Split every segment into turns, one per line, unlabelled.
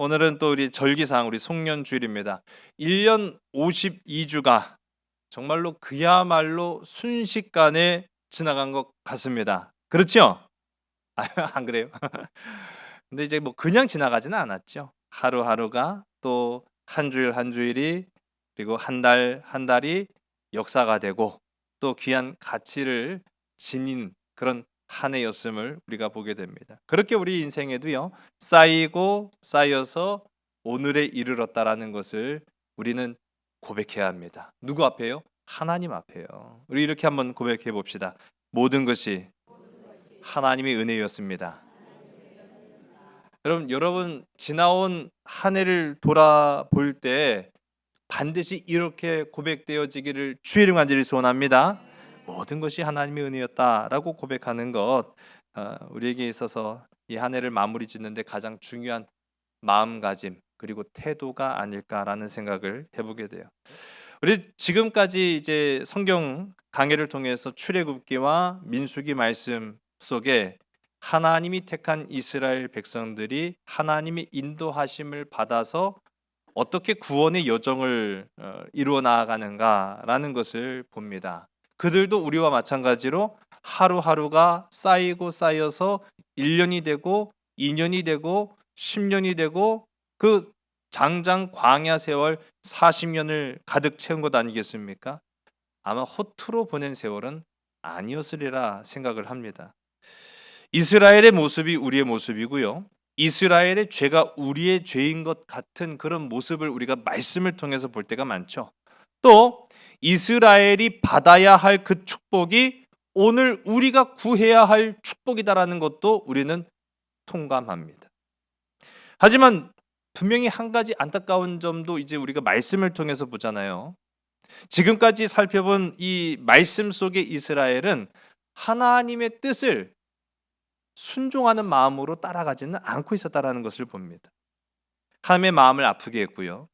오늘은 또 우리 절기상 우리 송년주일입니다. 1년 52주가 정말로 그야말로 순식간에 지나간 것 같습니다. 그렇죠? 안 그래요? 근데 이제 뭐 그냥 지나가지는 않았죠. 하루하루가 또 한 주일 한 주일이 그리고 한 달 한 달이 역사가 되고 또 귀한 가치를 지닌 그런 한 해였음을 우리가 보게 됩니다. 그렇게 우리 인생에도요, 쌓이고 쌓여서 오늘에 이르렀다라는 것을 우리는 고백해야 합니다. 누구 앞에요? 하나님 앞에요. 우리 이렇게 한번 고백해 봅시다. 모든 것이 하나님의 은혜였습니다. 여러분 지나온 한 해를 돌아볼 때 반드시 이렇게 고백되어지기를 주의 이름 간절히 소원합니다. 모든 것이 하나님의 은혜였다라고 고백하는 것, 우리에게 있어서 이 한 해를 마무리 짓는데 가장 중요한 마음가짐 그리고 태도가 아닐까라는 생각을 해보게 돼요. 우리 지금까지 이제 성경 강해를 통해서 출애굽기와 민수기 말씀 속에 하나님이 택한 이스라엘 백성들이 하나님의 인도하심을 받아서 어떻게 구원의 여정을 이루어 나아가는가라는 것을 봅니다. 그들도 우리와 마찬가지로 하루하루가 쌓이고 쌓여서 1년이 되고 2년이 되고 10년이 되고 그 장장 광야 세월 40년을 가득 채운 것 아니겠습니까? 아마 허투루 보낸 세월은 아니었으리라 생각을 합니다. 이스라엘의 모습이 우리의 모습이고요. 이스라엘의 죄가 우리의 죄인 것 같은 그런 모습을 우리가 말씀을 통해서 볼 때가 많죠. 또 이스라엘이 받아야 할 그 축복이 오늘 우리가 구해야 할 축복이다라는 것도 우리는 통감합니다. 하지만 분명히 한 가지 안타까운 점도 이제 우리가 말씀을 통해서 보잖아요. 지금까지 살펴본 이 말씀 속의 이스라엘은 하나님의 뜻을 순종하는 마음으로 따라가지는 않고 있었다라는 것을 봅니다. 하나님의 마음을 아프게 했고요.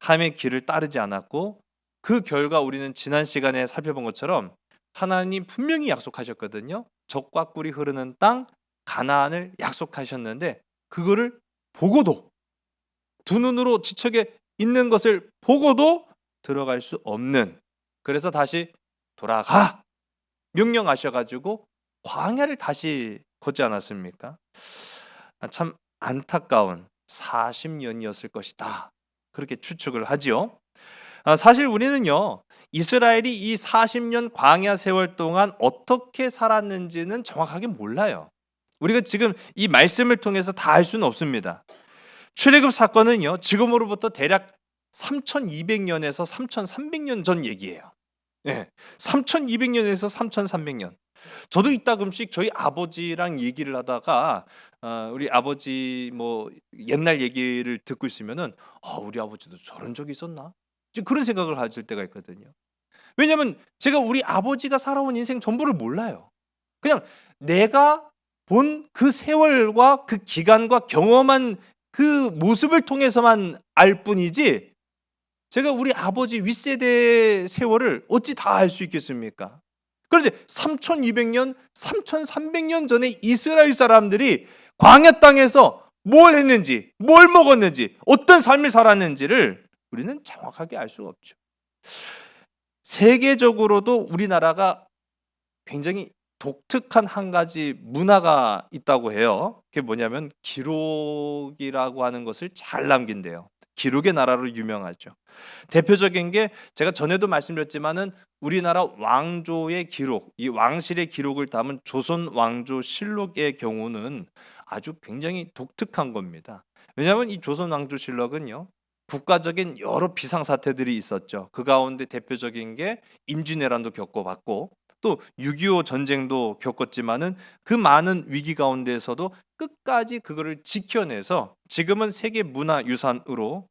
하나님의 길을 따르지 않았고 그 결과 우리는 지난 시간에 살펴본 것처럼 하나님 분명히 약속하셨거든요. 젖과 꿀이 흐르는 땅 가나안을 약속하셨는데 그거를 보고도 두 눈으로 지척에 있는 것을 보고도 들어갈 수 없는, 그래서 다시 돌아가 명령하셔가지고 광야를 다시 걷지 않았습니까? 참 안타까운 40년이었을 것이다. 그렇게 추측을 하지요. 사실 우리는요, 이스라엘이 이 40년 광야 세월 동안 어떻게 살았는지는 정확하게 몰라요. 우리가 지금 이 말씀을 통해서 다 알 수는 없습니다. 출애굽 사건은요, 지금으로부터 대략 3200년에서 3300년 전 얘기예요. 네, 3200년에서 3300년. 저도 이따금씩 저희 아버지랑 얘기를 하다가 우리 아버지 뭐 옛날 얘기를 듣고 있으면은 우리 아버지도 저런 적이 있었나? 그런 생각을 가질 때가 있거든요. 왜냐하면 제가 우리 아버지가 살아온 인생 전부를 몰라요. 그냥 내가 본 그 세월과 그 기간과 경험한 그 모습을 통해서만 알 뿐이지 제가 우리 아버지 윗세대 세월을 어찌 다 알 수 있겠습니까? 그런데 3200년, 3300년 전에 이스라엘 사람들이 광야 땅에서 뭘 했는지, 뭘 먹었는지, 어떤 삶을 살았는지를 우리는 정확하게 알 수가 없죠. 세계적으로도 우리나라가 굉장히 독특한 한 가지 문화가 있다고 해요. 그게 뭐냐면 기록이라고 하는 것을 잘 남긴대요. 기록의 나라로 유명하죠. 대표적인 게 제가 전에도 말씀드렸지만은 우리나라 왕조의 기록, 이 왕실의 기록을 담은 조선 왕조 실록의 경우는 아주 굉장히 독특한 겁니다. 왜냐하면 이 조선 왕조 실록은요, 국가적인 여러 비상 사태들이 있었죠. 그 가운데 대표적인 게 임진왜란도 겪어봤고 또 6.25 전쟁도 겪었지만은 그 많은 위기 가운데에서도 끝까지 그거를 지켜내서 지금은 세계 문화유산으로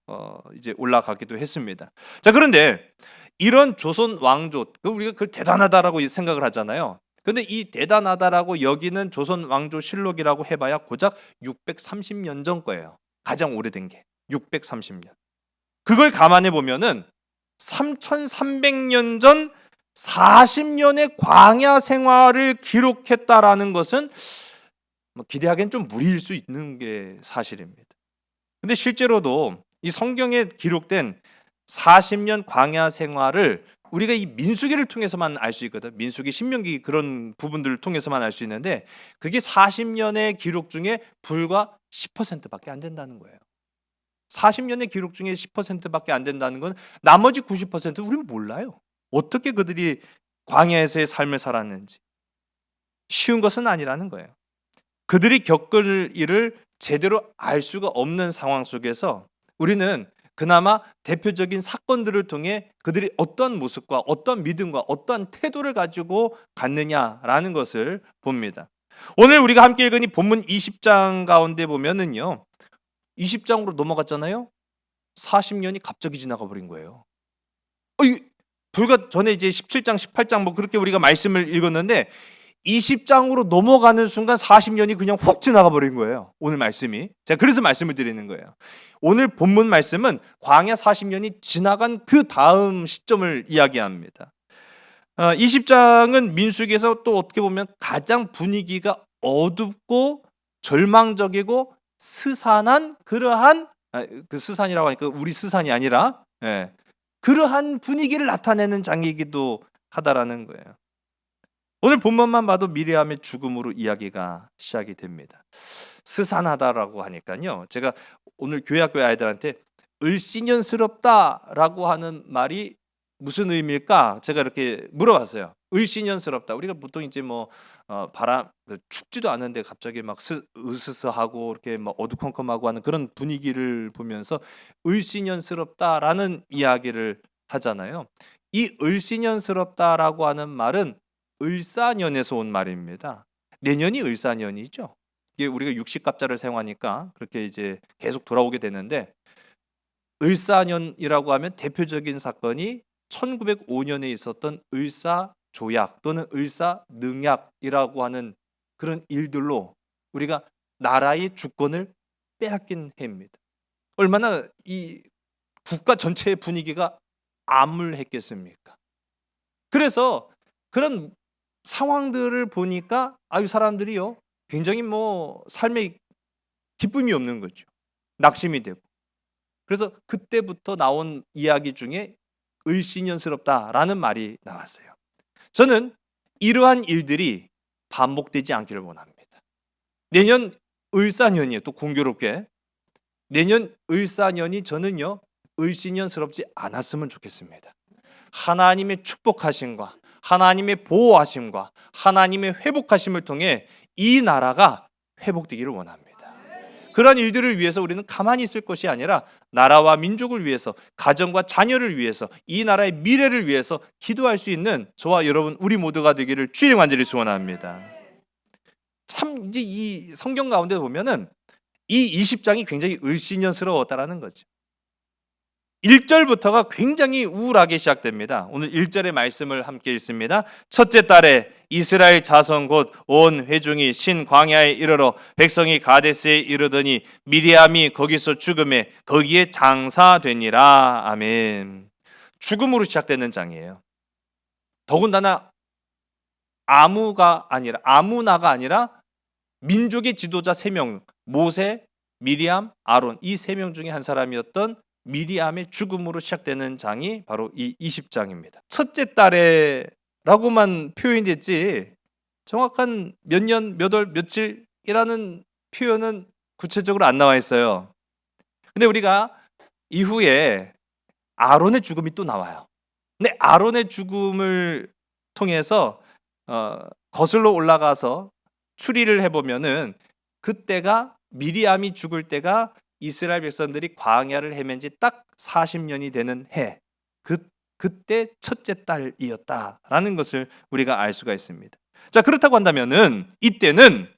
이제 올라가기도 했습니다. 자, 그런데 이런 조선 왕조, 우리가 그 대단하다라고 생각을 하잖아요. 근데 이 대단하다라고 여기는 조선 왕조 실록이라고 해봐야 고작 630년 전 거예요. 가장 오래된 게 630년. 그걸 감안해 보면은 3300년 전 40년의 광야 생활을 기록했다라는 것은 기대하기엔 좀 무리일 수 있는 게 사실입니다. 근데 실제로도 이 성경에 기록된 40년 광야 생활을 우리가 이 민수기를 통해서만 알 수 있거든. 민수기, 신명기 그런 부분들을 통해서만 알 수 있는데 그게 40년의 기록 중에 불과 10%밖에 안 된다는 거예요. 40년의 기록 중에 10%밖에 안 된다는 건 나머지 90% 우리는 몰라요. 어떻게 그들이 광야에서의 삶을 살았는지. 쉬운 것은 아니라는 거예요. 그들이 겪을 일을 제대로 알 수가 없는 상황 속에서 우리는 그나마 대표적인 사건들을 통해 그들이 어떤 모습과 어떤 믿음과 어떤 태도를 가지고 갔느냐라는 것을 봅니다. 오늘 우리가 함께 읽은 이 본문 20장 가운데 보면은요. 20장으로 넘어갔잖아요. 40년이 갑자기 지나가 버린 거예요. 불과 전에 이제 17장, 18장 뭐 그렇게 우리가 말씀을 읽었는데 20장으로 넘어가는 순간 40년이 그냥 훅 지나가 버린 거예요. 오늘 말씀이. 제가 그래서 말씀을 드리는 거예요. 오늘 본문 말씀은 광야 40년이 지나간 그 다음 시점을 이야기합니다. 20장은 민수기에서 또 어떻게 보면 가장 분위기가 어둡고 절망적이고 스산한 그러한 그 스산이라고 하니까 우리 스산이 아니라 그러한 분위기를 나타내는 장이기도 하다라는 거예요. 오늘 본문만 봐도 미리암의 죽음으로 이야기가 시작이 됩니다. 스산하다라고 하니까요. 제가 오늘 교회학교 아이들한테 을씨년스럽다라고 하는 말이 무슨 의미일까? 제가 이렇게 물어봤어요. 을씨년스럽다. 우리가 보통 이제 뭐 바람 춥지도 않은데 갑자기 막 으스스하고 이렇게 막 어두컴컴하고 하는 그런 분위기를 보면서 을씨년스럽다라는 이야기를 하잖아요. 이 을씨년스럽다라고 하는 말은 을사년에서 온 말입니다. 내년이 을사년이죠. 이게 우리가 육식갑자를 사용하니까 그렇게 이제 계속 돌아오게 되는데 을사년이라고 하면 대표적인 사건이 1905년에 있었던 을사조약 또는 을사능약이라고 하는 그런 일들로 우리가 나라의 주권을 빼앗긴 해입니다. 얼마나 이 국가 전체의 분위기가 암울했겠습니까? 그래서 그런 상황들을 보니까 사람들이요 굉장히 뭐 삶에 기쁨이 없는 거죠. 낙심이 되고. 그래서 그때부터 나온 이야기 중에 을씨년스럽다라는 말이 나왔어요. 저는 이러한 일들이 반복되지 않기를 원합니다. 내년 을사년이에요. 또 공교롭게 내년 을사년이 저는요 을씨년스럽지 않았으면 좋겠습니다. 하나님의 축복하심과 하나님의 보호하심과 하나님의 회복하심을 통해 이 나라가 회복되기를 원합니다. 그러한 일들을 위해서 우리는 가만히 있을 것이 아니라 나라와 민족을 위해서, 가정과 자녀를 위해서, 이 나라의 미래를 위해서 기도할 수 있는 저와 여러분 우리 모두가 되기를 주의 간절히 소원합니다. 참 이제 이 성경 가운데 보면은 이 20장이 굉장히 을씨년스러웠다라는 거죠. 1절부터가 굉장히 우울하게 시작됩니다. 오늘 1절의 말씀을 함께 읽습니다. 첫째 달에 이스라엘 자손 곧 온 회중이 신 광야에 이르러 백성이 가데스에 이르더니 미리암이 거기서 죽음에 거기에 장사되니라. 아멘. 죽음으로 시작되는 장이에요. 더군다나 아무나가 아니라 민족의 지도자 3명 모세, 미리암, 아론 이 3명 중에 한 사람이었던 미리암의 죽음으로 시작되는 장이 바로 이 20장입니다. 첫째 달에라고만 표현됐지 정확한 몇 년, 몇 월, 며칠이라는 표현은 구체적으로 안 나와 있어요. 근데 우리가 이후에 아론의 죽음이 또 나와요. 근데 아론의 죽음을 통해서 거슬러 올라가서 추리를 해보면은 그때가 미리암이 죽을 때가 이스라엘 백성들이 광야를 헤맨 지 딱 40년이 되는 해. 그때 첫째 달이었다라는 것을 우리가 알 수가 있습니다. 자, 그렇다고 한다면은 이때는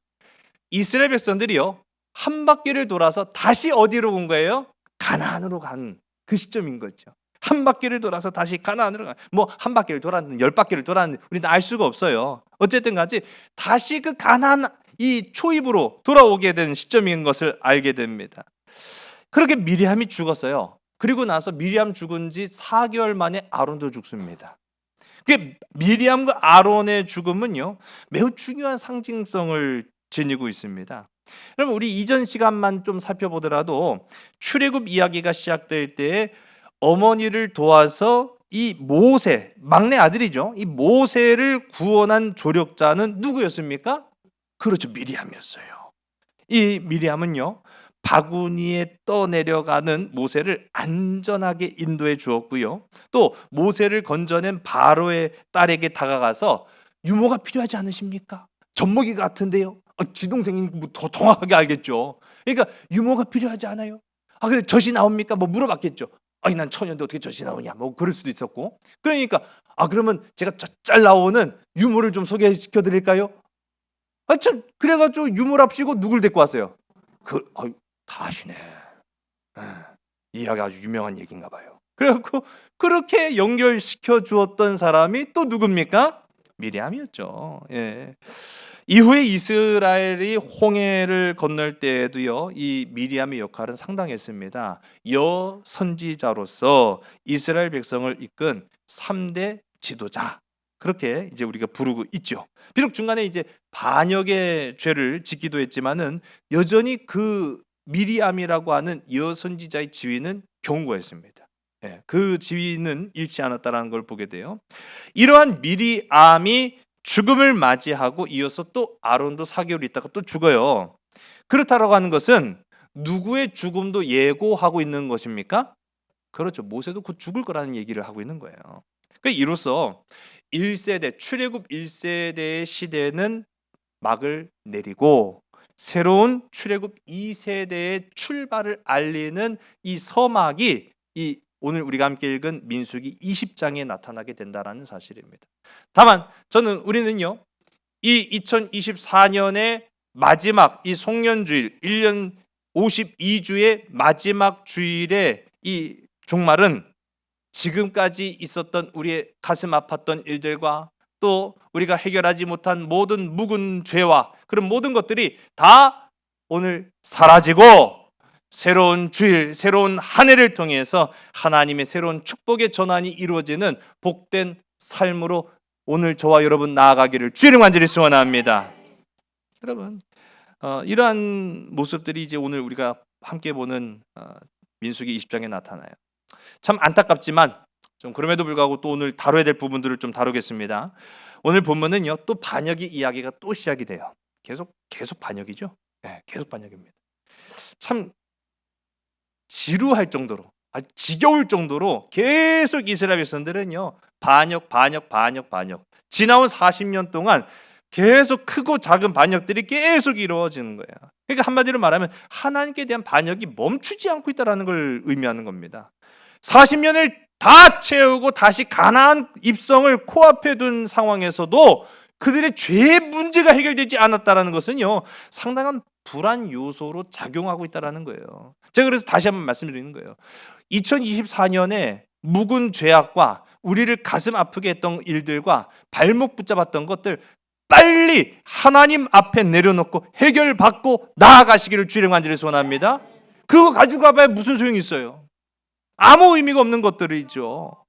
이스라엘 백성들이요. 한 바퀴를 돌아서 다시 어디로 온 거예요? 가나안으로 간 그 시점인 거죠. 한 바퀴를 돌아서 다시 가나안으로 간. 뭐 한 바퀴를 돌았는 10바퀴를 돌았는 우리는 알 수가 없어요. 어쨌든 간에 다시 그 가나안 이 초입으로 돌아오게 된 시점인 것을 알게 됩니다. 그렇게 미리암이 죽었어요. 그리고 나서 미리암 죽은 지 4개월 만에 아론도 죽습니다. 미리암과 아론의 죽음은요 매우 중요한 상징성을 지니고 있습니다. 그럼 우리 이전 시간만 좀 살펴보더라도 출애굽 이야기가 시작될 때 어머니를 도와서 이 모세, 막내 아들이죠. 이 모세를 구원한 조력자는 누구였습니까? 그렇죠, 미리암이었어요. 이 미리암은요, 바구니에 떠내려가는 모세를 안전하게 인도해 주었고요. 또 모세를 건져낸 바로의 딸에게 다가가서 유모가 필요하지 않으십니까? 젖먹이 같은데요. 지동생이니까 뭐더 정확하게 알겠죠. 그러니까 유모가 필요하지 않아요? 근데 젖이 나옵니까? 뭐 물어봤겠죠. 아니 난 처녀인데 어떻게 젖이 나오냐? 뭐 그럴 수도 있었고. 그러니까 그러면 제가 젖잘 나오는 유모를 좀 소개시켜 드릴까요? 참 그래가지고 유모랍시고 누굴 데리고 왔어요? 다 아시네. 이 이야기 아주 유명한 얘기인가 봐요. 그래갖고 그렇게 연결시켜 주었던 사람이 또 누굽니까? 미리암이었죠. 예. 이후에 이스라엘이 홍해를 건널 때에도요, 이 미리암의 역할은 상당했습니다. 여선지자로서 이스라엘 백성을 이끈 3대 지도자. 그렇게 이제 우리가 부르고 있죠. 비록 중간에 이제 반역의 죄를 짓기도 했지만은 여전히 그 미리암이라고 하는 여선지자의 지위는 견고했습니다. 예, 그 지위는 잃지 않았다라는 걸 보게 돼요. 이러한 미리암이 죽음을 맞이하고 이어서 또 아론도 4개월 있다가 또 죽어요. 그렇다라고 하는 것은 누구의 죽음도 예고하고 있는 것입니까? 그렇죠. 모세도 곧 죽을 거라는 얘기를 하고 있는 거예요. 그러니까 이로써 1세대 출애굽 1세대의 시대는 막을 내리고 새로운 출애굽 2세대의 출발을 알리는 이 서막이 이 오늘 우리가 함께 읽은 민수기 20장에 나타나게 된다라는 사실입니다. 다만 우리는요, 이 2024년의 마지막 이 송년주일 1년 52주의 마지막 주일의 이 종말은 지금까지 있었던 우리의 가슴 아팠던 일들과 또 우리가 해결하지 못한 모든 묵은 죄와 그런 모든 것들이 다 오늘 사라지고 새로운 주일, 새로운 한 해를 통해서 하나님의 새로운 축복의 전환이 이루어지는 복된 삶으로 오늘 저와 여러분 나아가기를 주의 간절히 소원합니다. 여러분, 이러한 모습들이 이제 오늘 우리가 함께 보는 민수기 20장에 나타나요. 참 안타깝지만 좀 그럼에도 불구하고 또 오늘 다뤄야 될 부분들을 좀 다루겠습니다. 오늘 본문은요, 또 반역의 이야기가 또 시작이 돼요. 계속 반역이죠. 네, 계속 반역입니다. 참 지루할 정도로, 아주 지겨울 정도로 계속 이스라엘 백성들은요, 반역. 지나온 40년 동안 계속 크고 작은 반역들이 계속 이루어지는 거예요. 그러니까 한마디로 말하면 하나님께 대한 반역이 멈추지 않고 있다는 걸 의미하는 겁니다. 40년을 다 채우고 다시 가나안 입성을 코앞에 둔 상황에서도 그들의 죄의 문제가 해결되지 않았다는 것은요, 상당한 불안 요소로 작용하고 있다는 거예요. 제가 그래서 다시 한번 말씀드리는 거예요. 2024년에 묵은 죄악과 우리를 가슴 아프게 했던 일들과 발목 붙잡았던 것들 빨리 하나님 앞에 내려놓고 해결받고 나아가시기를 주의 간절히 소원합니다. 그거 가지고 가봐야 무슨 소용이 있어요? 아무 의미가 없는 것들이죠.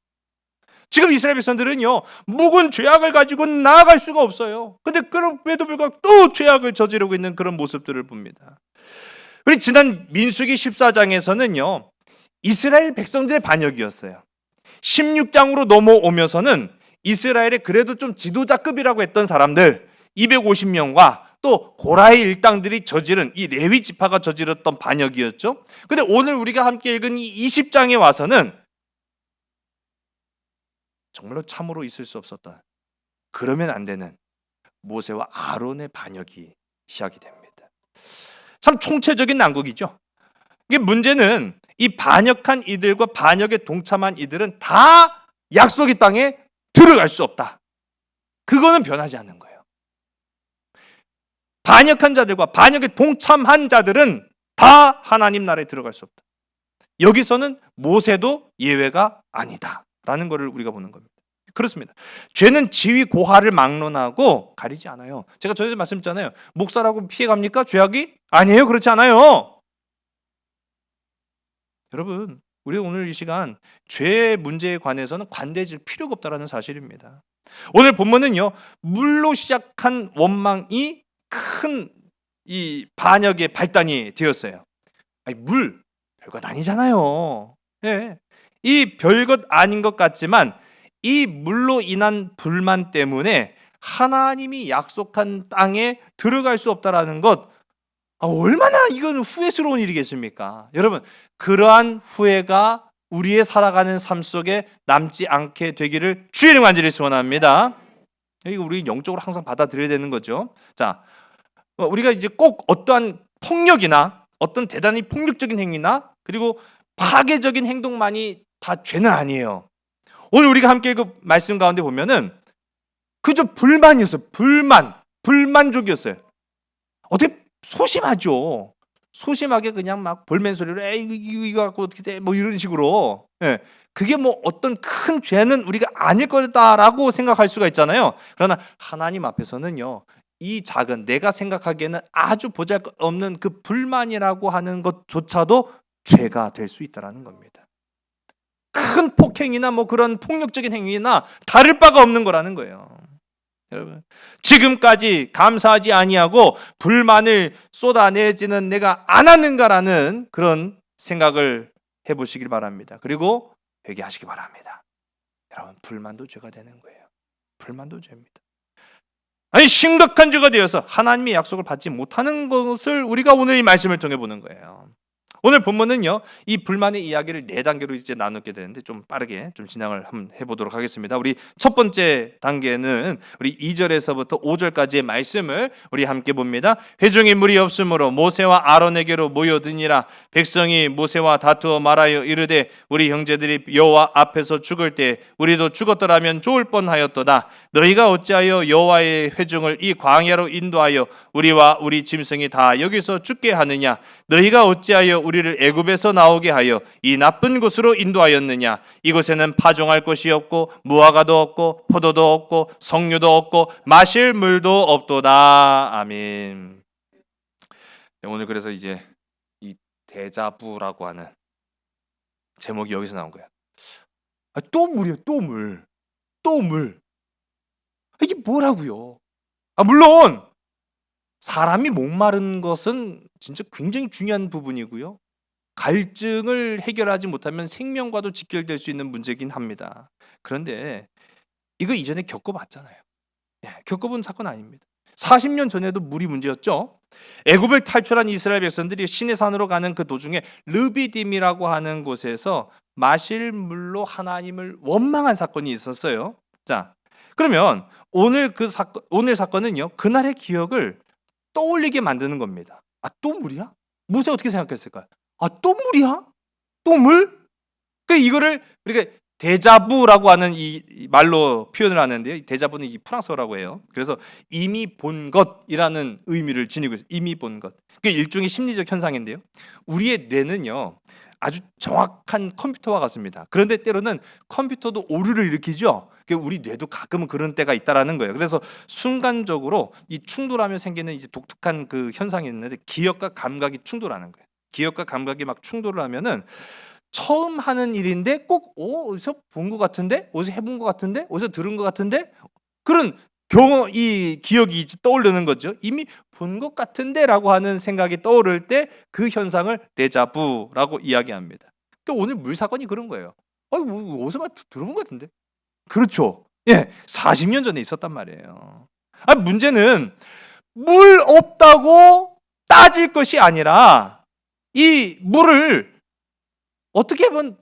지금 이스라엘 백성들은요, 묵은 죄악을 가지고 나아갈 수가 없어요. 근데 그럼에도 불구하고 또 죄악을 저지르고 있는 그런 모습들을 봅니다. 우리 지난 민수기 14장에서는요, 이스라엘 백성들의 반역이었어요. 16장으로 넘어오면서는 이스라엘의 그래도 좀 지도자급이라고 했던 사람들 250명과 또 고라의 일당들이 저지른 이 레위 지파가 저질렀던 반역이었죠. 근데 오늘 우리가 함께 읽은 이 20장에 와서는 정말로 참으로 있을 수 없었던, 그러면 안 되는 모세와 아론의 반역이 시작이 됩니다. 참 총체적인 난국이죠. 이게 문제는 이 반역한 이들과 반역에 동참한 이들은 다 약속의 땅에 들어갈 수 없다. 그거는 변하지 않는 거예요. 반역한 자들과 반역에 동참한 자들은 다 하나님 나라에 들어갈 수 없다. 여기서는 모세도 예외가 아니다라는 것을 우리가 보는 겁니다. 그렇습니다. 죄는 지위 고하를 막론하고 가리지 않아요. 제가 전에 말씀드렸잖아요. 목사라고 피해갑니까? 죄악이? 아니에요. 그렇지 않아요. 여러분, 우리 오늘 이 시간 죄의 문제에 관해서는 관대해질 필요가 없다는 사실입니다. 오늘 본문은요, 물로 시작한 원망이 큰 이 반역의 발단이 되었어요. 아니, 물 별것 아니잖아요. 예. 이 별것 아닌 것 같지만 이 물로 인한 불만 때문에 하나님이 약속한 땅에 들어갈 수 없다라는 것, 얼마나 이건 후회스러운 일이겠습니까? 여러분, 그러한 후회가 우리의 살아가는 삶 속에 남지 않게 되기를 주의 이름 간절히 소원합니다. 이거 우리 영적으로 항상 받아들여야 되는 거죠. 자, 우리가 이제 꼭 어떠한 폭력이나 어떤 대단히 폭력적인 행위나 그리고 파괴적인 행동만이 다 죄는 아니에요. 오늘 우리가 함께 그 말씀 가운데 보면은 그저 불만이었어요. 불만족이었어요. 어떻게 소심하죠. 소심하게 그냥 막 볼멘 소리로 에이 이거 갖고 어떻게 돼? 뭐 이런 식으로. 예. 그게 뭐 어떤 큰 죄는 우리가 아닐 거다라고 생각할 수가 있잖아요. 그러나 하나님 앞에서는요. 이 작은 내가 생각하기에는 아주 보잘것없는 그 불만이라고 하는 것조차도 죄가 될 수 있다라는 겁니다. 큰 폭행이나 뭐 그런 폭력적인 행위나 다를 바가 없는 거라는 거예요. 여러분, 지금까지 감사하지 아니하고 불만을 쏟아내지는 내가 않았는가라는 그런 생각을 해보시길 바랍니다. 그리고 회개하시기 바랍니다. 여러분, 불만도 죄가 되는 거예요. 불만도 죄입니다. 아니, 심각한 죄가 되어서 하나님의 약속을 받지 못하는 것을 우리가 오늘 이 말씀을 통해 보는 거예요. 오늘 본문은요, 이 불만의 이야기를 4단계로 이제 나누게 되는데 좀 빠르게 좀 진행을 한번 해보도록 하겠습니다. 우리 첫 번째 단계는 우리 2절에서부터 5절까지의 말씀을 우리 함께 봅니다. 회중이 물이 없으므로 모세와 아론에게로 모여드니라. 백성이 모세와 다투어 말하여 이르되 우리 형제들이 여호와 앞에서 죽을 때 우리도 죽었더라면 좋을 뻔하였도다. 너희가 어찌하여 여호와의 회중을 이 광야로 인도하여 우리와 우리 짐승이 다 여기서 죽게 하느냐? 너희가 어찌하여 우리를 애굽에서 나오게 하여 이 나쁜 곳으로 인도하였느냐? 이곳에는 파종할 곳이 없고 무화과도 없고 포도도 없고 석류도 없고 마실 물도 없도다. 아멘. 오늘 그래서 이제 이 데자부라고 하는 제목이 여기서 나온 거야. 또 물이요, 또 물, 또 물. 이게 뭐라고요? 물론 사람이 목마른 것은 진짜 굉장히 중요한 부분이고요. 갈증을 해결하지 못하면 생명과도 직결될 수 있는 문제긴 합니다. 그런데 이거 이전에 겪어봤잖아요. 겪어본 사건 아닙니다. 40년 전에도 물이 문제였죠. 애굽을 탈출한 이스라엘 백성들이 시내산으로 가는 그 도중에 르비딤이라고 하는 곳에서 마실 물로 하나님을 원망한 사건이 있었어요. 자, 그러면 오늘 사건은요, 그날의 기억을 떠올리게 만드는 겁니다. 또 물이야? 모세 어떻게 생각했을까요? 또 물이야? 또 물? 이거를 우리가 데자부라고 하는 이 말로 표현을 하는데요. 데자부는 이 프랑스어라고 해요. 그래서 이미 본 것이라는 의미를 지니고 있어요. 이미 본 것. 그게 일종의 심리적 현상인데요. 우리의 뇌는요, 아주 정확한 컴퓨터와 같습니다. 그런데 때로는 컴퓨터도 오류를 일으키죠. 우리 뇌도 가끔은 그런 때가 있다라는 거예요. 그래서 순간적으로 이 충돌하면 생기는 이제 독특한 그 현상이 있는데 기억과 감각이 충돌하는 거예요. 기억과 감각이 막 충돌을 하면은 처음 하는 일인데 꼭 어디서 본 것 같은데, 어디서 해본 것 같은데, 어디서 들은 것 같은데 그런 이 기억이 떠오르는 거죠. 이미 본 것 같은데라고 하는 생각이 떠오를 때 그 현상을 데자부라고 이야기합니다. 오늘 물 사건이 그런 거예요. 어디서 들어본 것 같은데. 그렇죠. 40년 전에 있었단 말이에요. 문제는 물 없다고 따질 것이 아니라 이 물을 어떻게 하면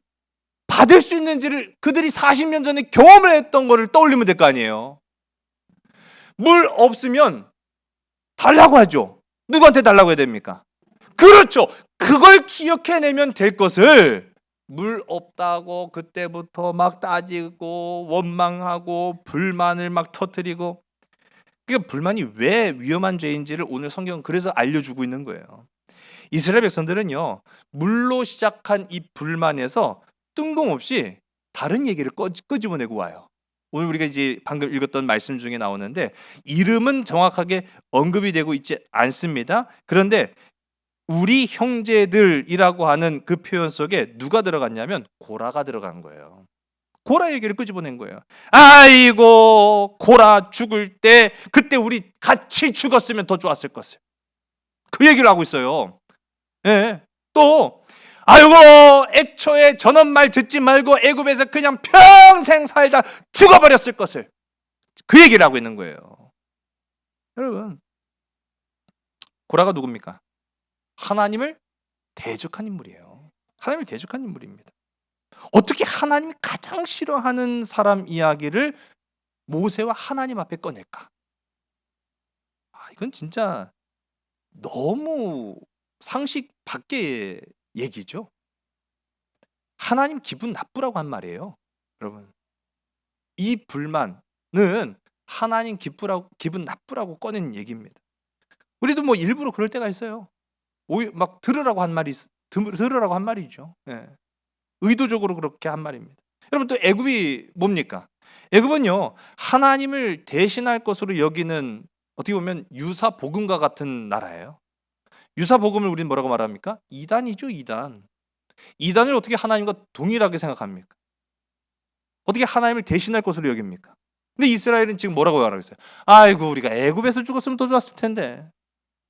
받을 수 있는지를 그들이 40년 전에 경험을 했던 거를 떠올리면 될 거 아니에요. 물 없으면 달라고 하죠. 누구한테 달라고 해야 됩니까? 그렇죠. 그걸 기억해내면 될 것을 물 없다고 그때부터 막 따지고 원망하고 불만을 막 터뜨리고, 그러니까 불만이 왜 위험한 죄인지를 오늘 성경은 그래서 알려주고 있는 거예요. 이스라엘 백성들은요, 물로 시작한 이 불만에서 뜬금없이 다른 얘기를 끄집어내고 와요. 오늘 우리가 이제 방금 읽었던 말씀 중에 나오는데 이름은 정확하게 언급이 되고 있지 않습니다. 그런데 우리 형제들이라고 하는 그 표현 속에 누가 들어갔냐면 고라가 들어간 거예요. 고라 얘기를 끄집어낸 거예요. 아이고, 고라 죽을 때 그때 우리 같이 죽었으면 더 좋았을 것을. 그 얘기를 하고 있어요. 예. 또 아이고 애초에 저런 말 듣지 말고 애굽에서 그냥 평생 살다 죽어버렸을 것을 그 얘기를 하고 있는 거예요. 여러분, 고라가 누굽니까? 하나님을 대적한 인물이에요. 하나님을 대적한 인물입니다. 어떻게 하나님이 가장 싫어하는 사람 이야기를 모세와 하나님 앞에 꺼낼까? 이건 진짜 너무 상식 밖의 얘기죠. 하나님 기분 나쁘라고 한 말이에요. 여러분, 이 불만은 하나님 기분 나쁘라고 꺼낸 얘기입니다. 우리도 뭐 일부러 그럴 때가 있어요. 막 들으라고 한 말이죠. 예. 의도적으로 그렇게 한 말입니다. 여러분, 또 애굽이 뭡니까? 애굽은요, 하나님을 대신할 것으로 여기는 어떻게 보면 유사 복음과 같은 나라예요. 유사 복음을 우리는 뭐라고 말합니까? 이단이죠, 이단. 이단을 어떻게 하나님과 동일하게 생각합니까? 어떻게 하나님을 대신할 것으로 여깁니까? 근데 이스라엘은 지금 뭐라고 말하고 있어요? 아이고, 우리가 애굽에서 죽었으면 더 좋았을 텐데.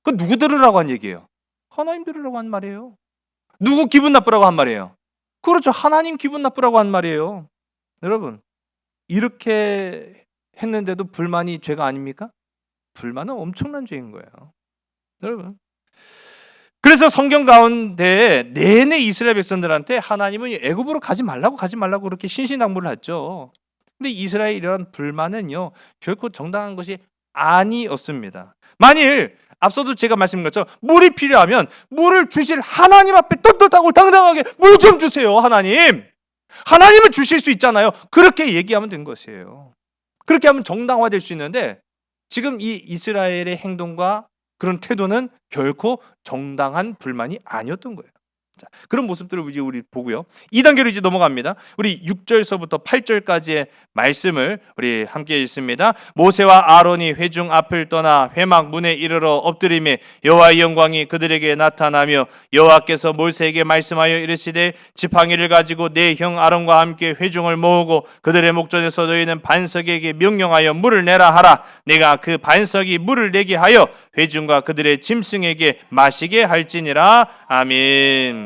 그 누구 들으라고 한 얘기예요? 하나님 들으라고 한 말이에요. 누구 기분 나쁘라고 한 말이에요? 그렇죠. 하나님 기분 나쁘라고 한 말이에요. 여러분, 이렇게 했는데도 불만이 죄가 아닙니까? 불만은 엄청난 죄인 거예요. 여러분, 그래서 성경 가운데 내내 이스라엘 백성들한테 하나님은 애굽으로 가지 말라고 그렇게 신신당부를 했죠. 근데 이스라엘 이런 불만은요, 결코 정당한 것이 아니었습니다. 만일 앞서도 제가 말씀드린 것처럼 물이 필요하면 물을 주실 하나님 앞에 떳떳하고 당당하게 물 좀 주세요. 하나님은 주실 수 있잖아요. 그렇게 얘기하면 된 것이에요. 그렇게 하면 정당화될 수 있는데 지금 이 이스라엘의 행동과 그런 태도는 결코 정당한 불만이 아니었던 거예요. 자, 그런 모습들을 우리 보고요. 2단계로 이제 넘어갑니다. 우리 6절서부터 8절까지의 말씀을 우리 함께 읽습니다. 모세와 아론이 회중 앞을 떠나 회막 문에 이르러 엎드리매 여호와의 영광이 그들에게 나타나며 여호와께서 모세에게 말씀하여 이르시되 지팡이를 가지고 내 형 아론과 함께 회중을 모으고 그들의 목전에서 너희는 반석에게 명령하여 물을 내라 하라. 내가 그 반석이 물을 내게 하여 회중과 그들의 짐승에게 마시게 할지니라. 아멘.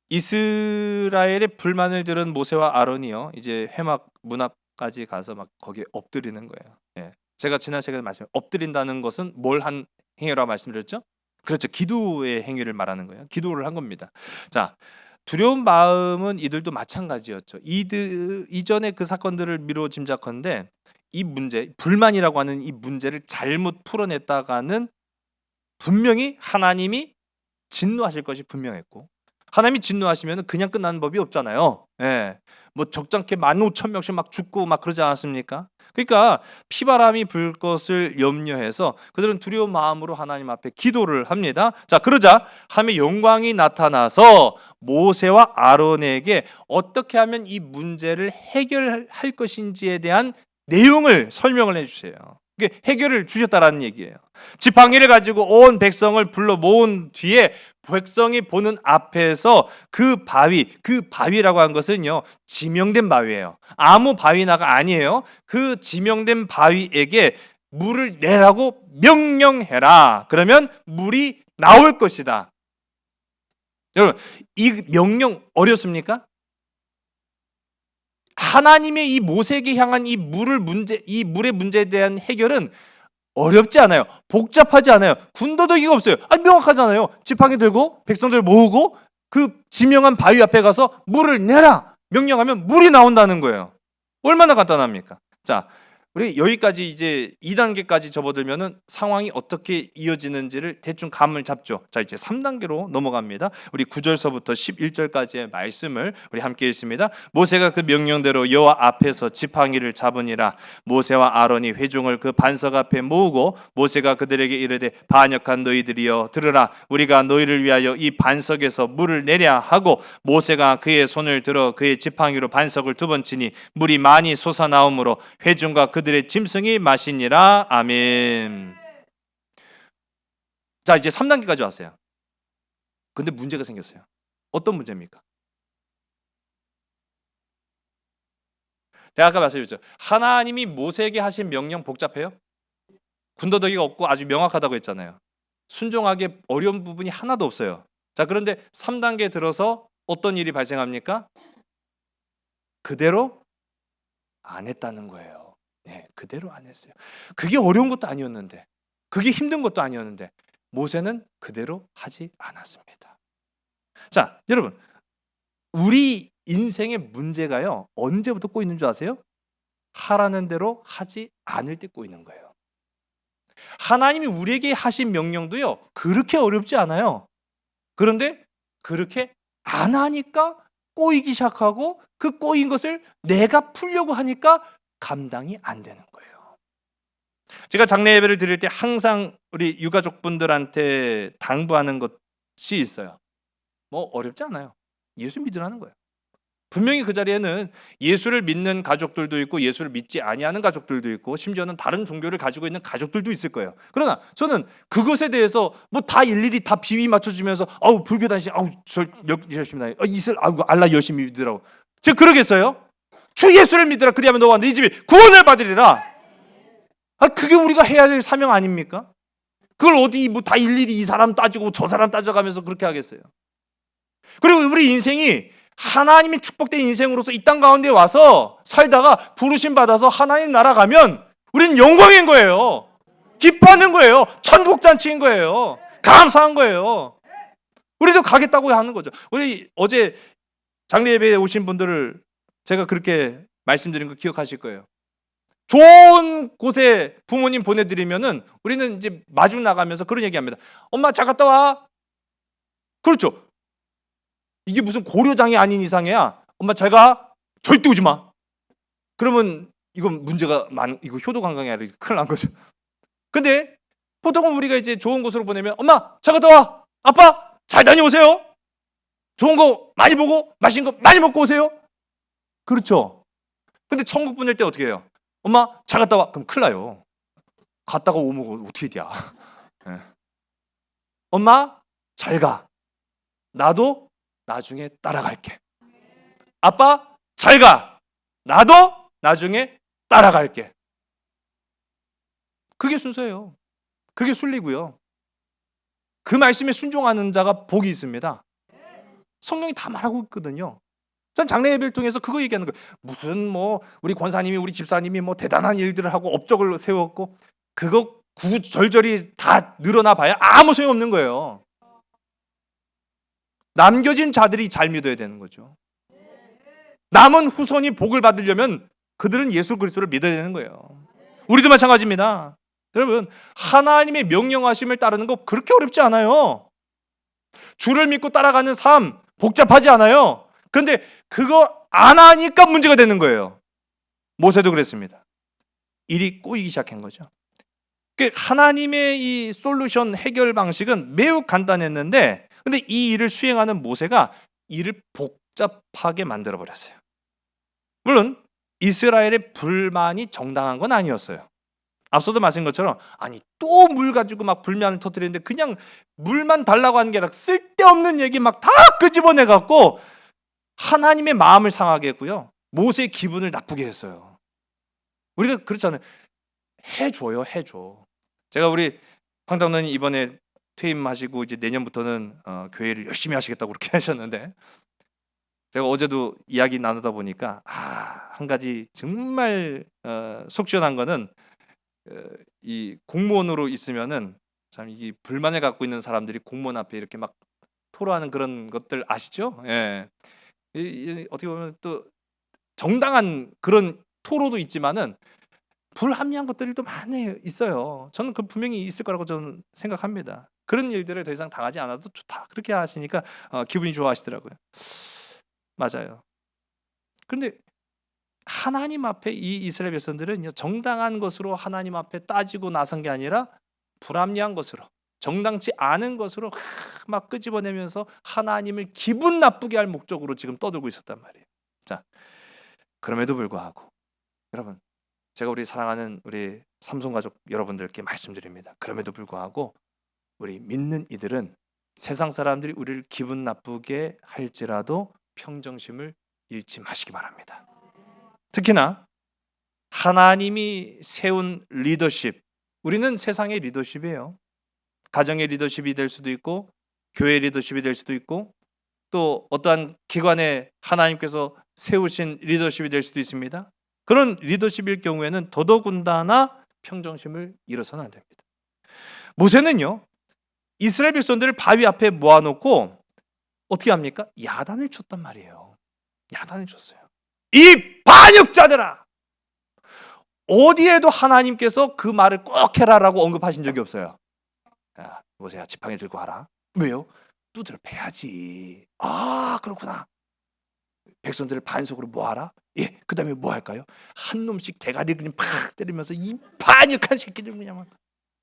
이스라엘의 불만을 들은 모세와 아론이요, 이제 회막 문 앞까지 가서 막 거기에 엎드리는 거예요. 예. 제가 지난 시간에 엎드린다는 것은 뭘 한 행위라고 말씀드렸죠? 그렇죠. 기도의 행위를 말하는 거예요. 기도를 한 겁니다. 자, 두려운 마음은 이들도 마찬가지였죠. 이전에 그 사건들을 미루어 짐작컨대 이 문제, 불만이라고 하는 이 문제를 잘못 풀어냈다가는 분명히 하나님이 진노하실 것이 분명했고, 하나님이 진노하시면 그냥 끝나는 법이 없잖아요. 예. 뭐 적잖게 15,000명씩 막 죽고 막 그러지 않았습니까? 그러니까 피바람이 불 것을 염려해서 그들은 두려운 마음으로 하나님 앞에 기도를 합니다. 자, 그러자 하나님의 영광이 나타나서 모세와 아론에게 어떻게 하면 이 문제를 해결할 것인지에 대한 내용을 설명을 해주세요. 해결을 주셨다라는 얘기예요. 지팡이를 가지고 온 백성을 불러 모은 뒤에 백성이 보는 앞에서 그 바위라고 한 것은요, 지명된 바위예요. 아무 바위나가 아니에요. 그 지명된 바위에게 물을 내라고 명령해라. 그러면 물이 나올 것이다. 여러분, 이 명령 어렵습니까? 하나님의 이 모세에게 향한 이 물의 문제에 대한 해결은 어렵지 않아요. 복잡하지 않아요. 군더더기가 없어요. 명확하잖아요. 지팡이 들고 백성들 모으고 그 지명한 바위 앞에 가서 물을 내라 명령하면 물이 나온다는 거예요. 얼마나 간단합니까? 자, 우리 여기까지 이제 2단계까지 접어들면은 상황이 어떻게 이어지는지를 대충 감을 잡죠. 자, 이제 3단계로 넘어갑니다. 우리 9절서부터 11절까지의 말씀을 우리 함께 읽습니다. 모세가 그 명령대로 여호와 앞에서 지팡이를 잡으니라. 모세와 아론이 회중을 그 반석 앞에 모으고 모세가 그들에게 이르되 반역한 너희들이여 들으라. 우리가 너희를 위하여 이 반석에서 물을 내랴 하고 모세가 그의 손을 들어 그의 지팡이로 반석을 2번 치니 물이 많이 솟아나오므로 회중과 그들의 짐승이 마시니라. 아멘. 자, 이제 3단계까지 왔어요. 근데 문제가 생겼어요. 어떤 문제입니까? 제가 아까 말씀드렸죠. 하나님이 모세에게 하신 명령 복잡해요? 군더더기가 없고 아주 명확하다고 했잖아요. 순종하기에 어려운 부분이 하나도 없어요. 자, 그런데 3단계 들어서 어떤 일이 발생합니까? 그대로 안 했다는 거예요. 네, 그대로 안 했어요. 그게 어려운 것도 아니었는데, 그게 힘든 것도 아니었는데 모세는 그대로 하지 않았습니다. 자, 여러분, 우리 인생의 문제가요, 언제부터 꼬이는 줄 아세요? 하라는 대로 하지 않을 때 꼬이는 거예요. 하나님이 우리에게 하신 명령도요, 그렇게 어렵지 않아요. 그런데 그렇게 안 하니까 꼬이기 시작하고, 그 꼬인 것을 내가 풀려고 하니까 감당이 안 되는 거예요. 제가 장례 예배를 드릴 때 항상 우리 유가족분들한테 당부하는 것이 있어요. 뭐 어렵지 않아요. 예수 믿으라는 거예요. 분명히 그 자리에는 예수를 믿는 가족들도 있고 예수를 믿지 아니하는 가족들도 있고 심지어는 다른 종교를 가지고 있는 가족들도 있을 거예요. 그러나 저는 그것에 대해서 뭐 다 일일이 다 비위 맞춰주면서 아우 불교 다니시 아우 저 열심히 다니 이슬 아우 알라 열심히 믿으라고 제가 그러겠어요? 주 예수를 믿으라 그리하면 너와 네 집이 구원을 받으리라. 아 그게 우리가 해야 될 사명 아닙니까? 그걸 어디 뭐 다 일일이 이 사람 따지고 저 사람 따져가면서 그렇게 하겠어요? 그리고 우리 인생이 하나님이 축복된 인생으로서 이 땅 가운데 와서 살다가 부르심 받아서 하나님 나라 가면 우리는 영광인 거예요. 기뻐하는 거예요. 천국 잔치인 거예요. 감사한 거예요. 우리도 가겠다고 하는 거죠. 우리 어제 장례 예배에 오신 분들을 제가 그렇게 말씀드린 거 기억하실 거예요. 좋은 곳에 부모님 보내드리면은 우리는 이제 마중 나가면서 그런 얘기합니다. 엄마 잘 갔다 와. 그렇죠. 이게 무슨 고려장이 아닌 이상이야. 엄마 잘 가. 절대 오지 마. 그러면 이건 문제가 이거 효도 관광이 아니라 큰일 난 거죠. 근데 보통은 우리가 이제 좋은 곳으로 보내면 엄마 잘 갔다 와. 아빠 잘 다녀오세요. 좋은 거 많이 보고 맛있는 거 많이 먹고 오세요. 그렇죠. 근데 천국 보낼 때 어떻게 해요? 엄마 잘 갔다 와. 그럼 큰일 나요. 갔다가 오면 어떻게 돼야. 네. 엄마 잘 가. 나도 나중에 따라갈게. 아빠 잘 가. 나도 나중에 따라갈게. 그게 순서예요. 그게 순리고요. 그 말씀에 순종하는 자가 복이 있습니다. 성령이 다 말하고 있거든요. 전 장례 예배를 통해서 그거 얘기하는 거예요. 무슨 뭐 우리 권사님이 우리 집사님이 뭐 대단한 일들을 하고 업적을 세웠고 그거 구절절히 다 늘어나 봐야 아무 소용 없는 거예요. 남겨진 자들이 잘 믿어야 되는 거죠. 남은 후손이 복을 받으려면 그들은 예수 그리스도를 믿어야 되는 거예요. 우리도 마찬가지입니다. 여러분 하나님의 명령하심을 따르는 거 그렇게 어렵지 않아요. 주를 믿고 따라가는 삶 복잡하지 않아요. 그런데 그거 안 하니까 문제가 되는 거예요. 모세도 그랬습니다. 일이 꼬이기 시작한 거죠. 하나님의 이 솔루션 해결 방식은 매우 간단했는데 근데 이 일을 수행하는 모세가 일을 복잡하게 만들어 버렸어요. 물론 이스라엘의 불만이 정당한 건 아니었어요. 앞서도 말씀드린 것처럼 아니 또 물 가지고 막 불만을 터뜨리는데 그냥 물만 달라고 하는 게 아니라 쓸데없는 얘기 막 다 끄집어내 갖고 하나님의 마음을 상하게 했고요. 모세의 기분을 나쁘게 했어요. 우리가 그렇잖아요. 해줘요, 해줘. 제가 우리 황장로님 이번에 퇴임하시고 이제 내년부터는 교회를 열심히 하시겠다고 그렇게 하셨는데 제가 어제도 이야기 나누다 보니까 한 가지 정말 속 시원한 거는 이 공무원으로 있으면은 참 이 불만을 갖고 있는 사람들이 공무원 앞에 이렇게 막 토로하는 그런 것들 아시죠? 예. 어떻게 보면 또 정당한 그런 토로도 있지만은 불합리한 것들이 또 많이 있어요. 저는 그 분명히 있을 거라고 저는 생각합니다. 그런 일들을 더 이상 당하지 않아도 좋다. 그렇게 하시니까 기분이 좋아하시더라고요. 맞아요. 그런데 하나님 앞에 이 이스라엘 백성들은 정당한 것으로 하나님 앞에 따지고 나선 게 아니라 불합리한 것으로 정당치 않은 것으로 막 끄집어내면서 하나님을 기분 나쁘게 할 목적으로 지금 떠들고 있었단 말이에요. 자, 그럼에도 불구하고 여러분 제가 우리 사랑하는 우리 삼손 가족 여러분들께 말씀드립니다. 그럼에도 불구하고 우리 믿는 이들은 세상 사람들이 우리를 기분 나쁘게 할지라도 평정심을 잃지 마시기 바랍니다. 특히나 하나님이 세운 리더십, 우리는 세상의 리더십이에요. 가정의 리더십이 될 수도 있고, 교회 리더십이 될 수도 있고, 또 어떠한 기관에 하나님께서 세우신 리더십이 될 수도 있습니다. 그런 리더십일 경우에는 더더군다나 평정심을 잃어서는 안 됩니다. 모세는요, 이스라엘 백성들을 바위 앞에 모아놓고 어떻게 합니까? 야단을 쳤단 말이에요. 야단을 쳤어요. 이 반역자들아! 어디에도 하나님께서 그 말을 꼭 해라라고 언급하신 적이 없어요. 야, 모세야, 지팡이 들고 와라. 왜요? 두드려 패야지. 아, 그렇구나. 백성들을 반석으로 모아라. 예, 그 다음에 뭐 할까요? 한 놈씩 대가리를 그냥 팍 때리면서 이 반역한 새끼들 그냥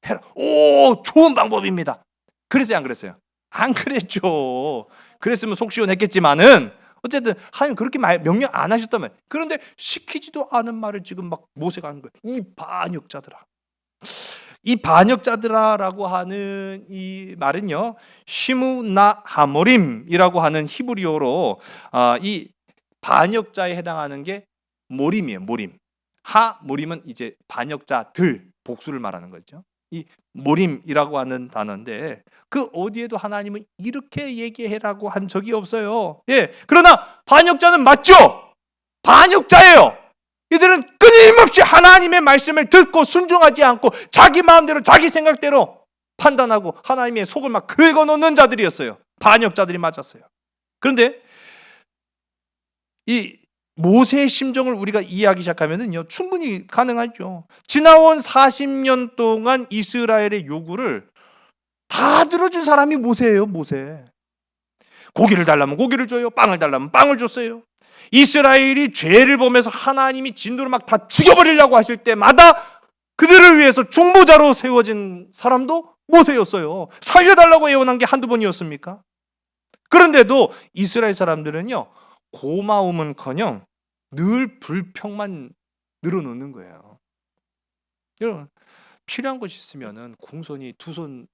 해라. 오, 좋은 방법입니다. 그랬어요, 안 그랬어요? 안 그랬죠. 그랬으면 속 시원했겠지만은 어쨌든 하나님 그렇게 명령 안 하셨단 말이에요. 그런데 시키지도 않은 말을 지금 막 모세가 하는 거예요. 이 반역자들아. 이 반역자들아라고 하는 이 말은요, 시무나 하모림이라고 하는 히브리어로 이 반역자에 해당하는 게 모림이에요. 모림. 하모림은 이제 반역자들 복수를 말하는 거죠. 이 모림이라고 하는 단어인데 그 어디에도 하나님은 이렇게 얘기해라고 한 적이 없어요. 예. 그러나 반역자는 맞죠. 반역자예요. 이들은 끊임없이 하나님의 말씀을 듣고 순종하지 않고 자기 마음대로 자기 생각대로 판단하고 하나님의 속을 막 긁어놓는 자들이었어요. 반역자들이 맞았어요. 그런데 이 모세의 심정을 우리가 이해하기 시작하면은요, 충분히 가능하죠. 지나온 40년 동안 이스라엘의 요구를 다 들어준 사람이 모세예요. 모세. 고기를 달라면 고기를 줘요. 빵을 달라면 빵을 줬어요. 이스라엘이 죄를 보면서 하나님이 진도를 막 다 죽여버리려고 하실 때마다 그들을 위해서 중보자로 세워진 사람도 모세였어요. 살려달라고 예언한 게 한두 번이었습니까? 그런데도 이스라엘 사람들은요, 고마움은커녕 늘 불평만 늘어놓는 거예요. 여러분, 필요한 것이 있으면은 공손히 두 손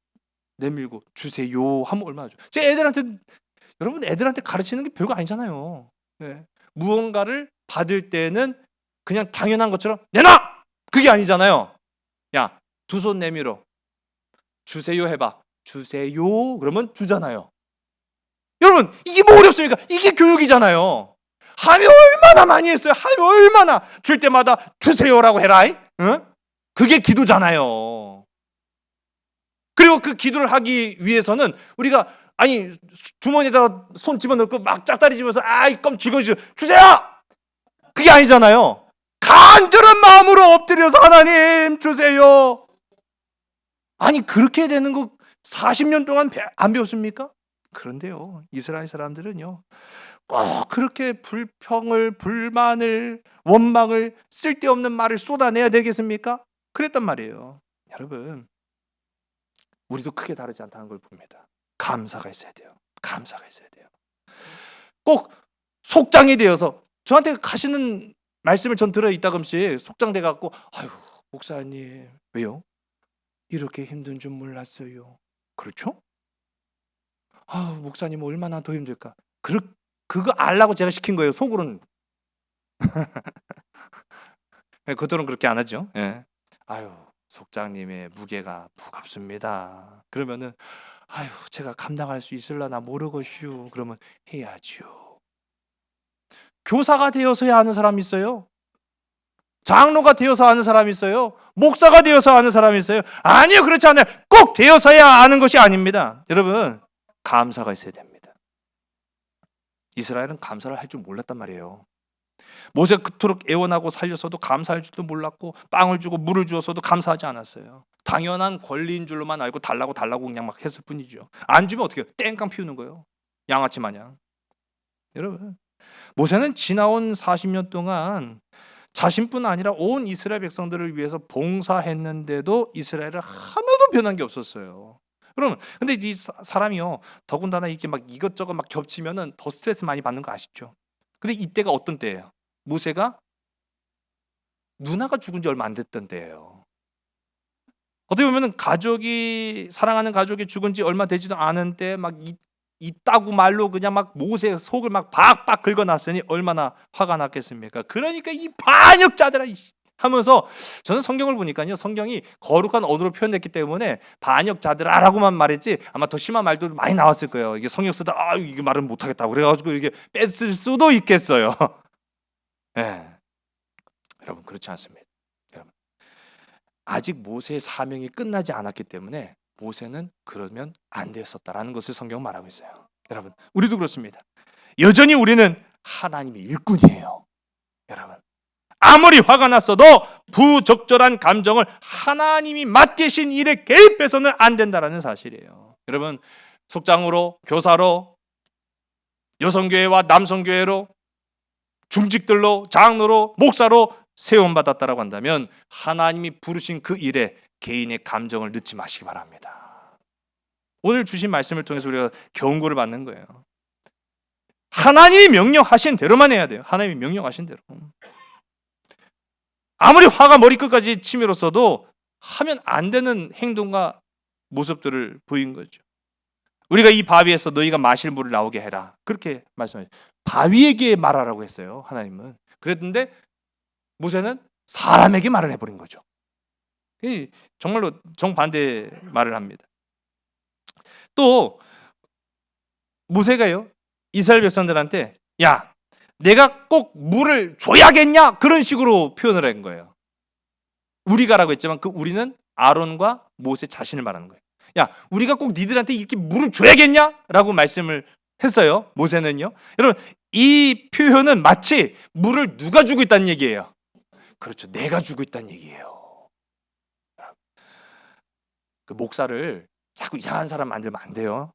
내밀고 주세요 하면 얼마나 좋아요. 제 애들한테, 여러분 애들한테 가르치는 게 별거 아니잖아요. 네. 무언가를 받을 때는 그냥 당연한 것처럼 내놔! 그게 아니잖아요. 야, 두 손 내밀어. 주세요 해봐. 주세요. 그러면 주잖아요. 여러분, 이게 뭐 어렵습니까? 이게 교육이잖아요. 하면 얼마나 많이 했어요. 하면 얼마나 줄 때마다 주세요라고 해라. 응? 그게 기도잖아요. 그리고 그 기도를 하기 위해서는 우리가 주머니에다 손 집어넣고 막 짝다리 집어서 껌 쥐거지 주세요. 그게 아니잖아요. 간절한 마음으로 엎드려서 하나님 주세요. 그렇게 되는 거 40년 동안 안 배웠습니까? 그런데요, 이스라엘 사람들은요, 꼭 그렇게 불평을, 불만을, 원망을, 쓸데없는 말을 쏟아내야 되겠습니까? 그랬단 말이에요. 여러분, 우리도 크게 다르지 않다는 걸 봅니다. 감사가 있어야 돼요. 감사가 있어야 돼요. 꼭 속장이 되어서 저한테 가시는 말씀을 전 들어 있다금씩 속장돼 갖고 아유, 목사님 왜요? 이렇게 힘든 줄 몰랐어요. 그렇죠? 아, 목사님 얼마나 더 힘들까? 그거 알라고 제가 시킨 거예요. 속으로는. 겉으로는 그렇게 안 하죠. 예. 아유, 속장님의 무게가 무겁습니다. 그러면은 아유, 제가 감당할 수 있을라나 모르겠슈. 그러면 해야죠. 교사가 되어서야 하는 사람이 있어요. 장로가 되어서 하는 사람이 있어요. 목사가 되어서 하는 사람이 있어요. 아니요, 그렇지 않아요. 꼭 되어서야 아는 것이 아닙니다. 여러분, 감사가 있어야 됩니다. 이스라엘은 감사를 할 줄 몰랐단 말이에요. 모세가 그토록 애원하고 살려서도 감사할 줄도 몰랐고 빵을 주고 물을 주어서도 감사하지 않았어요. 당연한 권리인 줄로만 알고 달라고 그냥 막 했을 뿐이죠. 안 주면 어떻게 해요? 땡깡 피우는 거예요. 양아치 마냥. 여러분, 모세는 지나온 40년 동안 자신뿐 아니라 온 이스라엘 백성들을 위해서 봉사했는데도 이스라엘은 하나도 변한 게 없었어요. 그럼 근데 이 사람이요, 더군다나 이게 막 이것저것 막 겹치면은 더 스트레스 많이 받는 거 아시죠? 근데 이때가 어떤 때예요? 모세가 누나가 죽은 지 얼마 안 됐던 때예요. 어떻게 보면은 사랑하는 가족이 죽은 지 얼마 되지도 않은 때 막 이따구 말로 그냥 막 모세 속을 막 박박 긁어놨으니 얼마나 화가 났겠습니까? 그러니까 이 반역자들아, 하면서 저는 성경을 보니까요. 성경이 거룩한 언어로 표현됐기 때문에 반역자들아라고만 말했지 아마 더 심한 말도 많이 나왔을 거예요. 이게 성경 쓰다 이게 말은 못하겠다 그래가지고 이게 뺐을 수도 있겠어요. 네. 여러분 그렇지 않습니다. 여러분 아직 모세의 사명이 끝나지 않았기 때문에 모세는 그러면 안 됐었다라는 것을 성경은 말하고 있어요. 여러분 우리도 그렇습니다. 여전히 우리는 하나님의 일꾼이에요. 여러분 아무리 화가 났어도 부적절한 감정을 하나님이 맡기신 일에 개입해서는 안 된다는 사실이에요. 여러분 속장으로 교사로 여성교회와 남성교회로 중직들로 장로로 목사로 세움받았다라고 한다면 하나님이 부르신 그 일에 개인의 감정을 넣지 마시기 바랍니다. 오늘 주신 말씀을 통해서 우리가 경고를 받는 거예요. 하나님이 명령하신 대로만 해야 돼요. 하나님이 명령하신 대로. 아무리 화가 머리끝까지 치밀었어도 하면 안 되는 행동과 모습들을 보인 거죠. 우리가 이 바위에서 너희가 마실 물을 나오게 해라. 그렇게 말씀하셨어요. 바위에게 말하라고 했어요. 하나님은. 그랬는데 모세는 사람에게 말을 해버린 거죠. 정말로 정반대 말을 합니다. 또 모세가요. 이스라엘 백성들한테 야 내가 꼭 물을 줘야겠냐? 그런 식으로 표현을 한 거예요. 우리가라고 했지만 그 우리는 아론과 모세 자신을 말하는 거예요. 야 우리가 꼭 니들한테 이렇게 물을 줘야겠냐? 라고 말씀을 했어요. 모세는요. 여러분 이 표현은 마치 물을 누가 주고 있다는 얘기예요. 그렇죠. 내가 주고 있다는 얘기예요. 그 목사를 자꾸 이상한 사람 만들면 안 돼요.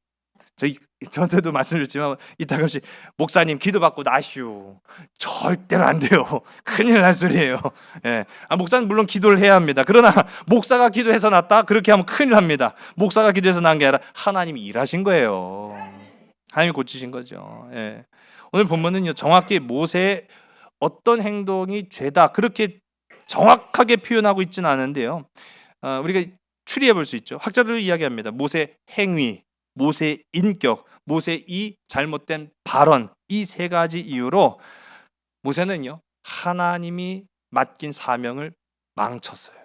저한테도 말씀드렸지만 이따가시 목사님 기도받고 나시오. 절대로 안 돼요. 큰일 날 소리예요. 예. 목사는 물론 기도를 해야 합니다. 그러나 목사가 기도해서 났다? 그렇게 하면 큰일 납니다. 목사가 기도해서 난 게 아니라 하나님이 일하신 거예요. 하나님이 고치신 거죠. 예. 오늘 본문은요 정확히 모세의 어떤 행동이 죄다 그렇게 정확하게 표현하고 있지는 않은데요. 우리가 추리해 볼 수 있죠. 학자들도 이야기합니다. 모세 행위, 모세의 인격, 모세의 이 잘못된 발언 이 세 가지 이유로 모세는요 하나님이 맡긴 사명을 망쳤어요.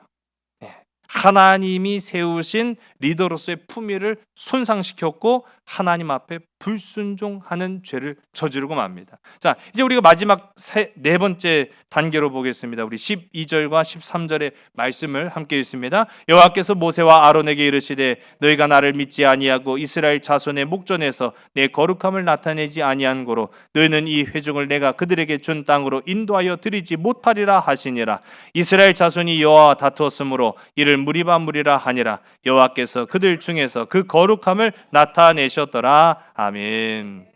하나님이 세우신 리더로서의 품위를 손상시켰고 하나님 앞에 불순종하는 죄를 저지르고 맙니다. 자, 이제 우리가 마지막 네 번째 단계로 보겠습니다. 우리 12절과 13절의 말씀을 함께 읽습니다. 여호와께서 모세와 아론에게 이르시되 너희가 나를 믿지 아니하고 이스라엘 자손의 목전에서 내 거룩함을 나타내지 아니한 고로 너희는 이 회중을 내가 그들에게 준 땅으로 인도하여 드리지 못하리라 하시니라. 이스라엘 자손이 여호와와 다투었으므로 이를 무리라 하니라. 여호와께서 그들 중에서 그 거룩함을 나타내셨더라. 아멘.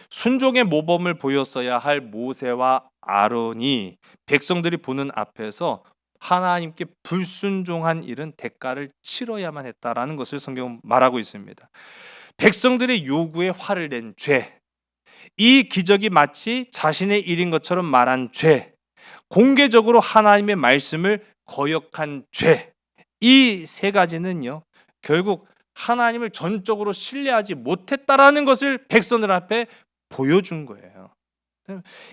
순종의 모범을 보였어야 할 모세와 아론이 백성들이 보는 앞에서 하나님께 불순종한 일은 대가를 치러야만 했다라는 것을 성경은 말하고 있습니다. 백성들의 요구에 화를 낸 죄, 이 기적이 마치 자신의 일인 것처럼 말한 죄, 공개적으로 하나님의 말씀을 거역한 죄, 이 세 가지는요 결국 하나님을 전적으로 신뢰하지 못했다라는 것을 백성들 앞에 보여준 거예요.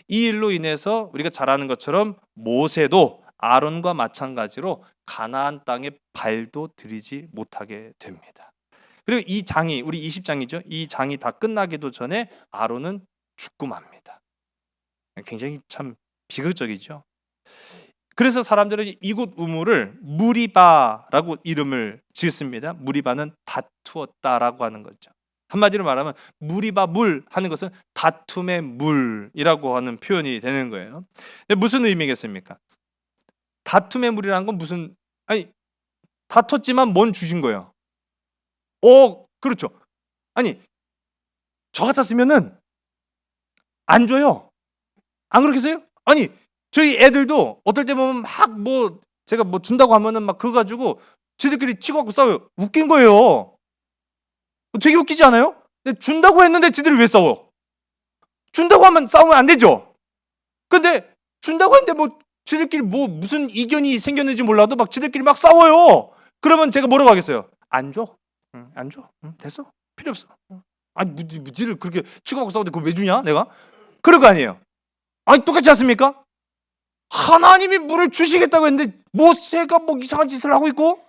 이 일로 인해서 우리가 잘 아는 것처럼 모세도 아론과 마찬가지로 가나안 땅에 발도 들이지 못하게 됩니다. 그리고 이 장이 우리 20장이죠. 이 장이 다 끝나기도 전에 아론은 죽고 맙니다. 굉장히 참 비극적이죠. 그래서 사람들은 이곳 우물을 무리바라고 이름을 지었습니다. 무리바는 다투었다라고 하는 거죠. 한마디로 말하면 무리바 물 하는 것은 다툼의 물이라고 하는 표현이 되는 거예요. 무슨 의미겠습니까? 다툼의 물이라는 건 무슨 다퉜지만 뭔 주신 거예요. 그렇죠. 저 같았으면은 안 줘요. 안 그렇겠어요? 저희 애들도 어떨 때 보면 제가 준다고 하면은 막 그거 가지고 지들끼리 치고 갖고 싸워요. 웃긴 거예요. 되게 웃기지 않아요? 근데 준다고 했는데 지들이 왜 싸워? 준다고 하면 싸우면 안 되죠. 근데 준다고 했는데 지들끼리 무슨 이견이 생겼는지 몰라도 막 지들끼리 막 싸워요. 그러면 제가 뭐라고 하겠어요? 안 줘. 안 줘. 됐어. 필요 없어. 지들 그렇게 치고 갖고 싸우는데 그거 왜 주냐? 내가? 그럴 거 아니에요. 똑같지 않습니까? 하나님이 물을 주시겠다고 했는데 모세가 뭐 이상한 짓을 하고 있고,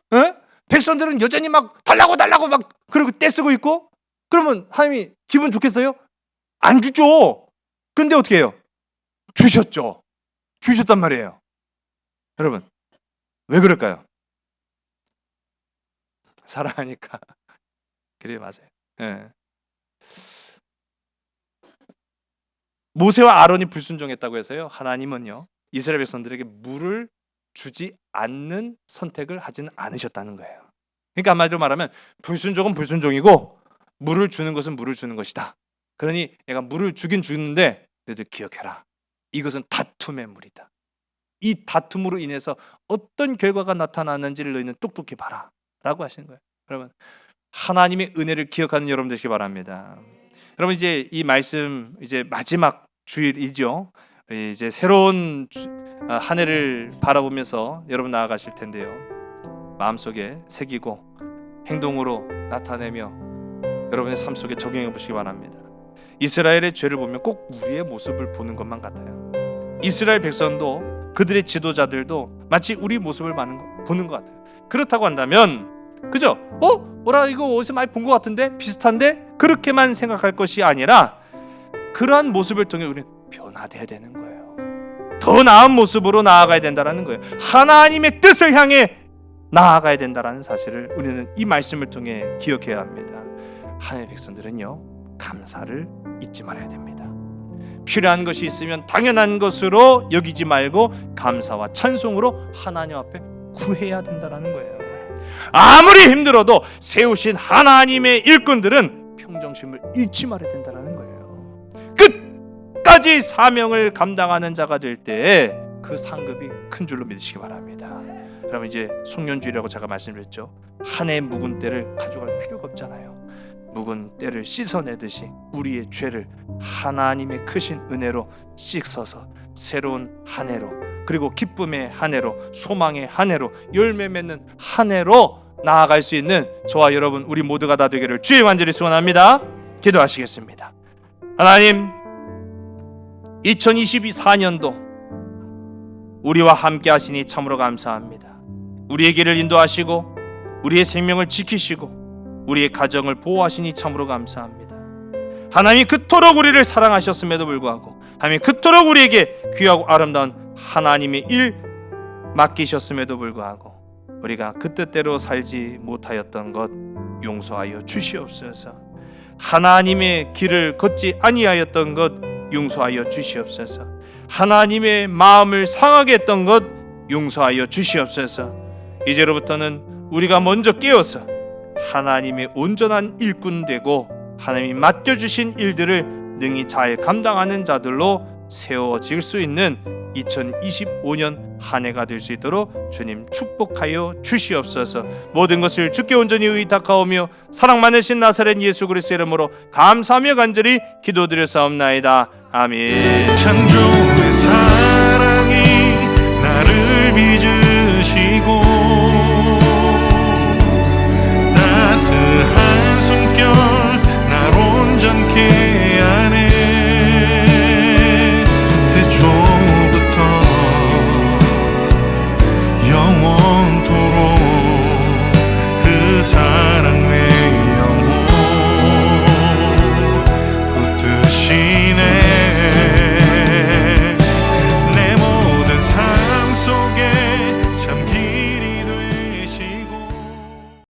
백성들은 여전히 막 달라고 막 그러고 떼쓰고 있고, 그러면 하나님이 기분 좋겠어요? 안 주죠. 그런데 어떻게 해요? 주셨죠. 주셨단 말이에요. 여러분, 왜 그럴까요? 사랑하니까. 그래, 맞아요. 모세와 아론이 불순종했다고 해서요, 하나님은요 이스라엘 백성들에게 물을 주지 않는 선택을 하지는 않으셨다는 거예요. 그러니까 한마디로 말하면 불순종은 불순종이고 물을 주는 것은 물을 주는 것이다. 그러니 내가 물을 주긴 주는데 너희들 기억해라, 이것은 다툼의 물이다. 이 다툼으로 인해서 어떤 결과가 나타나는지를 너희는 똑똑히 봐라 라고 하시는 거예요. 여러분, 하나님의 은혜를 기억하는 여러분 되시기 바랍니다. 여러분, 이제 이 말씀 이제 마지막 주일이죠. 이제 새로운 한 해를 바라보면서 여러분 나아가실 텐데요, 마음속에 새기고 행동으로 나타내며 여러분의 삶 속에 적용해 보시기 바랍니다. 이스라엘의 죄를 보면 꼭 우리의 모습을 보는 것만 같아요. 이스라엘 백성도 그들의 지도자들도 마치 우리 모습을 보는 것 같아요. 그렇다고 한다면 그죠? 뭐라 이거 어디서 많이 본 것 같은데? 비슷한데? 그렇게만 생각할 것이 아니라 그러한 모습을 통해 우리는 변화돼야 되는 거예요. 더 나은 모습으로 나아가야 된다는 거예요. 하나님의 뜻을 향해 나아가야 된다는 사실을 우리는 이 말씀을 통해 기억해야 합니다. 하나님의 백성들은요, 감사를 잊지 말아야 됩니다. 필요한 것이 있으면 당연한 것으로 여기지 말고 감사와 찬송으로 하나님 앞에 구해야 된다는 거예요. 아무리 힘들어도 세우신 하나님의 일꾼들은 평정심을 잃지 말아야 된다는 거예요. 끝까지 사명을 감당하는 자가 될 때 그 상급이 큰 줄로 믿으시기 바랍니다. 여러분, 이제 송년주일이라고 제가 말씀드렸죠. 한 해 묵은 때를 가져갈 필요가 없잖아요. 묵은 때를 씻어내듯이 우리의 죄를 하나님의 크신 은혜로 씻어서 새로운 한 해로, 그리고 기쁨의 한 해로, 소망의 한 해로, 열매 맺는 한 해로 나아갈 수 있는 저와 여러분 우리 모두가 다 되기를 주의 간절히 소원합니다. 기도하시겠습니다. 하나님, 2024년도 우리와 함께 하시니 참으로 감사합니다. 우리의 길을 인도하시고 우리의 생명을 지키시고 우리의 가정을 보호하시니 참으로 감사합니다. 하나님이 그토록 우리를 사랑하셨음에도 불구하고 하나님이 그토록 우리에게 귀하고 아름다운 하나님의 일 맡기셨음에도 불구하고 우리가 그 뜻대로 살지 못하였던 것 용서하여 주시옵소서. 하나님의 길을 걷지 아니하였던 것 용서하여 주시옵소서. 하나님의 마음을 상하게 했던 것 용서하여 주시옵소서. 이제로부터는 우리가 먼저 깨어서 하나님의 온전한 일꾼 되고 하나님이 맡겨주신 일들을 능히 잘 감당하는 자들로 세워질 수 있는 2025년 한 해가 될 수 있도록 주님 축복하여 주시옵소서. 모든 것을 주께 온전히 의탁하오며 사랑 많으신 나사렛 예수 그리스도의 이름으로 감사하며 간절히 기도드렸사옵나이다. 아멘.